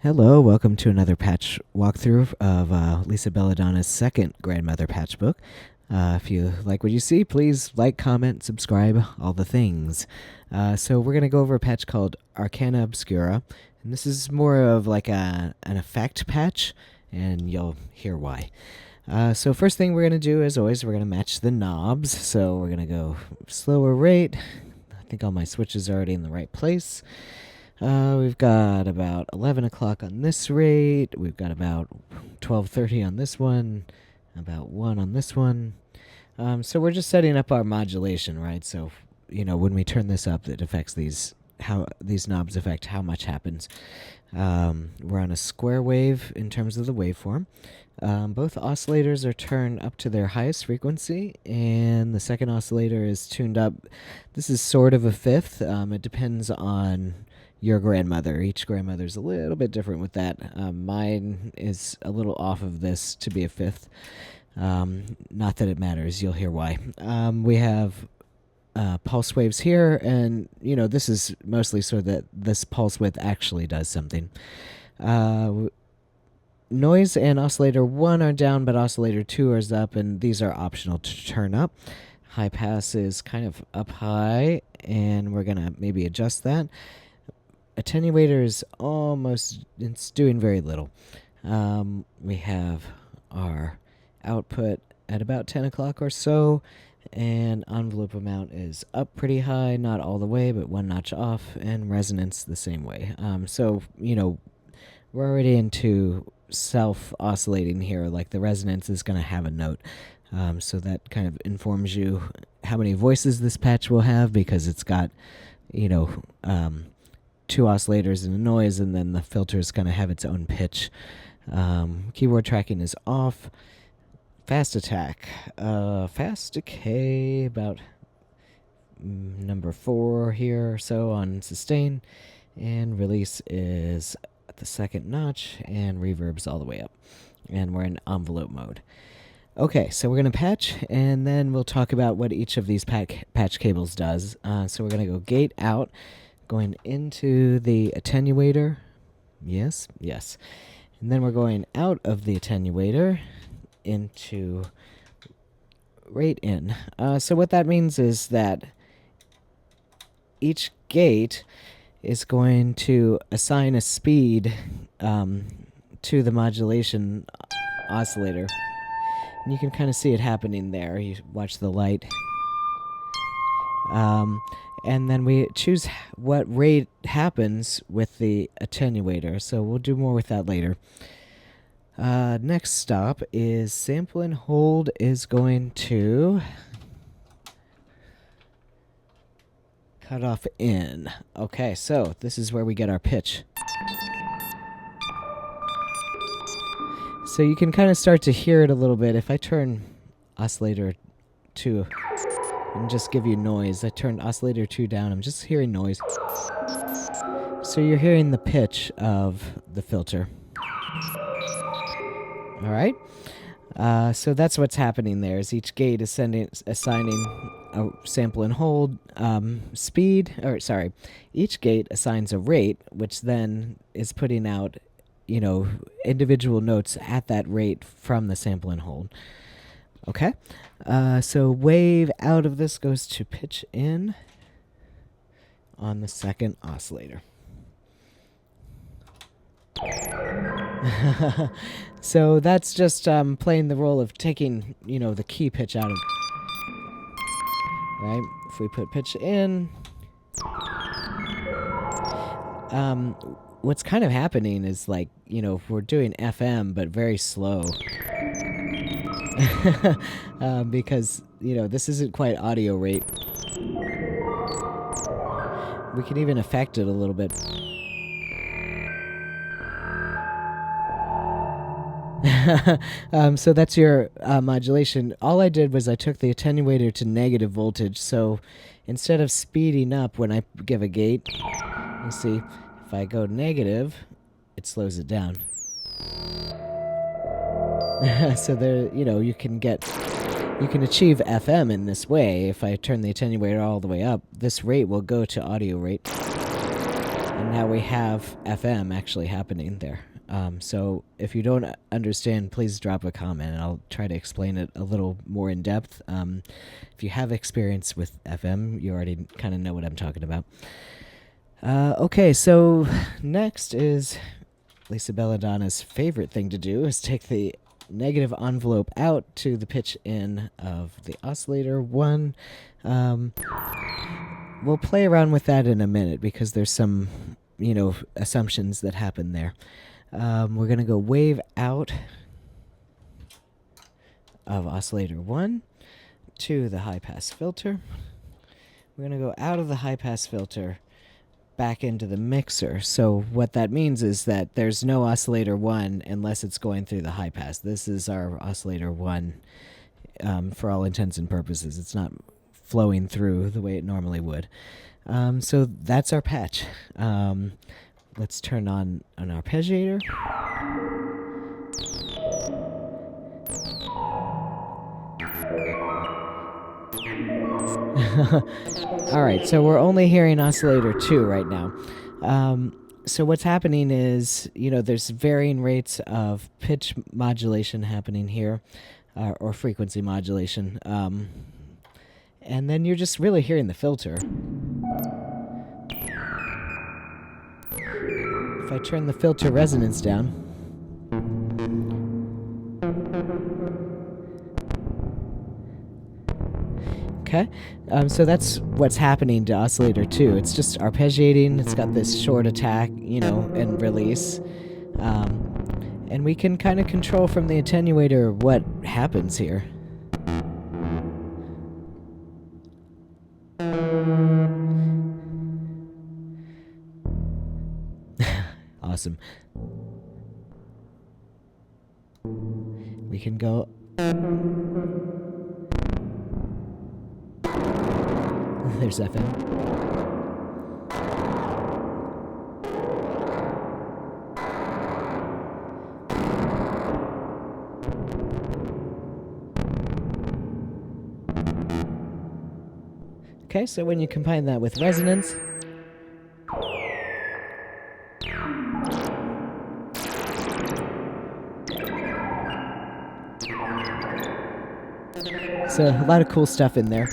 Hello, welcome to another patch walkthrough of Lisa Belladonna's second Grandmother patch book. If you like what you see, please like, comment, subscribe, all the things. So we're going to go over a patch called Arcana Obscura, and this is more of like an effect patch, and you'll hear why. So first thing we're going to do, as always, we're going to match the knobs. So we're going to go slower rate. I think all my switches are already in the right place. We've got about 11 o'clock on this rate. We've got about 12:30 on this one, about 1 on this one. So we're just setting up our modulation, right? So, when we turn this up, it affects how these knobs affect how much happens. We're on a square wave in terms of the waveform. Both oscillators are turned up to their highest frequency, and the second oscillator is tuned up. This is sort of a fifth. It depends on your grandmother. Each grandmother's a little bit different with that. Mine is a little off of this to be a fifth. Not that it matters. You'll hear why. We have pulse waves here, and this is mostly so that this pulse width actually does something. Noise and oscillator 1 are down, but oscillator 2 is up, and these are optional to turn up. High pass is kind of up high, and we're gonna maybe adjust that. Attenuator is it's doing very little. We have our output at about 10 o'clock or so, and envelope amount is up pretty high, not all the way, but one notch off, and resonance the same way. So, we're already into self-oscillating here, like the resonance is going to have a note. So that kind of informs you how many voices this patch will have, because it's got, two oscillators and a noise, and then the filter is going to have its own pitch. Keyboard tracking is off. Fast attack. Fast decay, about number 4 here or so on sustain. And release is at the second notch, and reverb's all the way up. And we're in envelope mode. Okay, so we're going to patch, and then we'll talk about what each of these patch cables does. So we're going to go gate out, going into the attenuator. Yes. And then we're going out of the attenuator into rate in. So what that means is that each gate is going to assign a speed to the modulation oscillator. And you can kind of see it happening there. You watch the light. And then we choose what rate happens with the attenuator. So we'll do more with that later. Next stop is sample and hold is going to cut off in. Okay, so this is where we get our pitch. So you can kind of start to hear it a little bit. If I turn oscillator 2 and just give you noise, I turned oscillator 2 down, I'm just hearing noise. So you're hearing the pitch of the filter. All right. So that's what's happening there. Is each gate is assigning a sample and hold speed, or sorry, each gate assigns a rate, which then is putting out, individual notes at that rate from the sample and hold. Okay. So wave out of this goes to pitch in on the second oscillator. So that's just playing the role of taking, the key pitch out of, right? If we put pitch in, what's kind of happening is like, we're doing FM, but very slow. Because, this isn't quite audio rate. We can even affect it a little bit. So that's your modulation. All I did was I took the attenuator to negative voltage. So instead of speeding up when I give a gate, you see, if I go negative, it slows it down. So there, you can achieve FM in this way. If I turn the attenuator all the way up, this rate will go to audio rate. And now we have FM actually happening there. So if you don't understand, please drop a comment and I'll try to explain it a little more in depth. If you have experience with FM, you already kind of know what I'm talking about. Okay, so next is Lisa Belladonna's favorite thing to do is take the negative envelope out to the pitch in of the oscillator 1. We'll play around with that in a minute because there's some, assumptions that happen there. We're going to go wave out of oscillator 1 to the high-pass filter. We're going to go out of the high-pass filter back into the mixer. So what that means is that there's no oscillator 1 unless it's going through the high-pass. This is our oscillator 1 for all intents and purposes. It's not flowing through the way it normally would. So that's our patch. Let's turn on an arpeggiator. Alright, so we're only hearing oscillator 2 right now. So what's happening is, there's varying rates of pitch modulation happening here, or frequency modulation. And then you're just really hearing the filter. If I turn the filter resonance down, okay, so that's what's happening to oscillator 2. It's just arpeggiating. It's got this short attack, and release. And we can kind of control from the attenuator what happens here. Awesome. We can go. There's FM. Okay, so when you combine that with resonance, so a lot of cool stuff in there.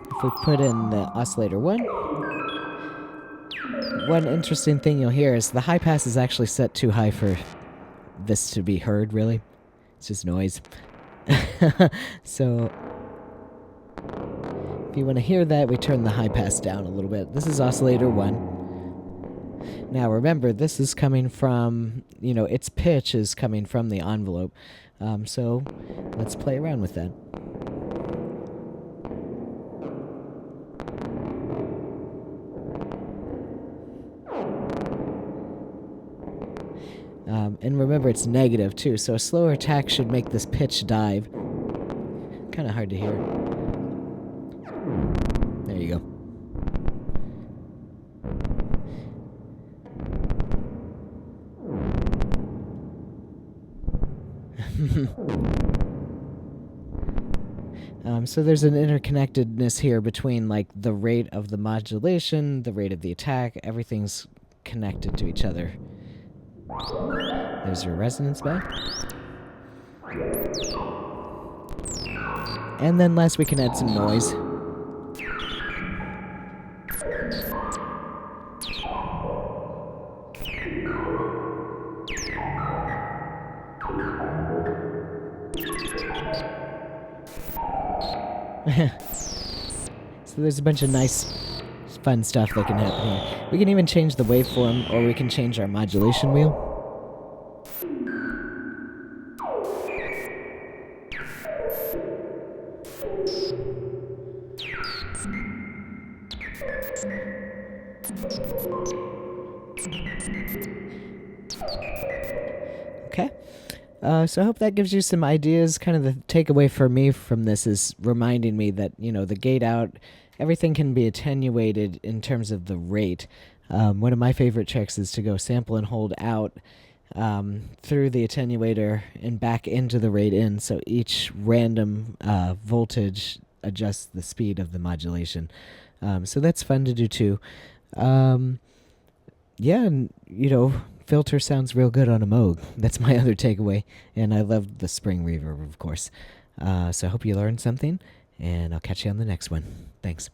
If we put in the oscillator 1, one interesting thing you'll hear is the high pass is actually set too high for this to be heard, really. It's just noise. So if you want to hear that, we turn the high pass down a little bit. This is oscillator 1. Now remember, this is coming from, its pitch is coming from the envelope. So let's play around with that. And remember, it's negative too, so a slower attack should make this pitch dive. Kind of hard to hear. There you go. So there's an interconnectedness here between the rate of the modulation, the rate of the attack. Everything's connected to each other. There's your resonance back. And then last we can add some noise. So there's a bunch of nice, fun stuff that can happen here. We can even change the waveform, or we can change our modulation wheel. Okay. So I hope that gives you some ideas. Kind of the takeaway for me from this is reminding me that, the gate out, everything can be attenuated in terms of the rate. One of my favorite tricks is to go sample and hold out through the attenuator and back into the rate in, so each random voltage adjusts the speed of the modulation. So that's fun to do too. Yeah, and filter sounds real good on a Moog. That's my other takeaway. And I love the spring reverb, of course. So I hope you learned something, and I'll catch you on the next one. Thanks.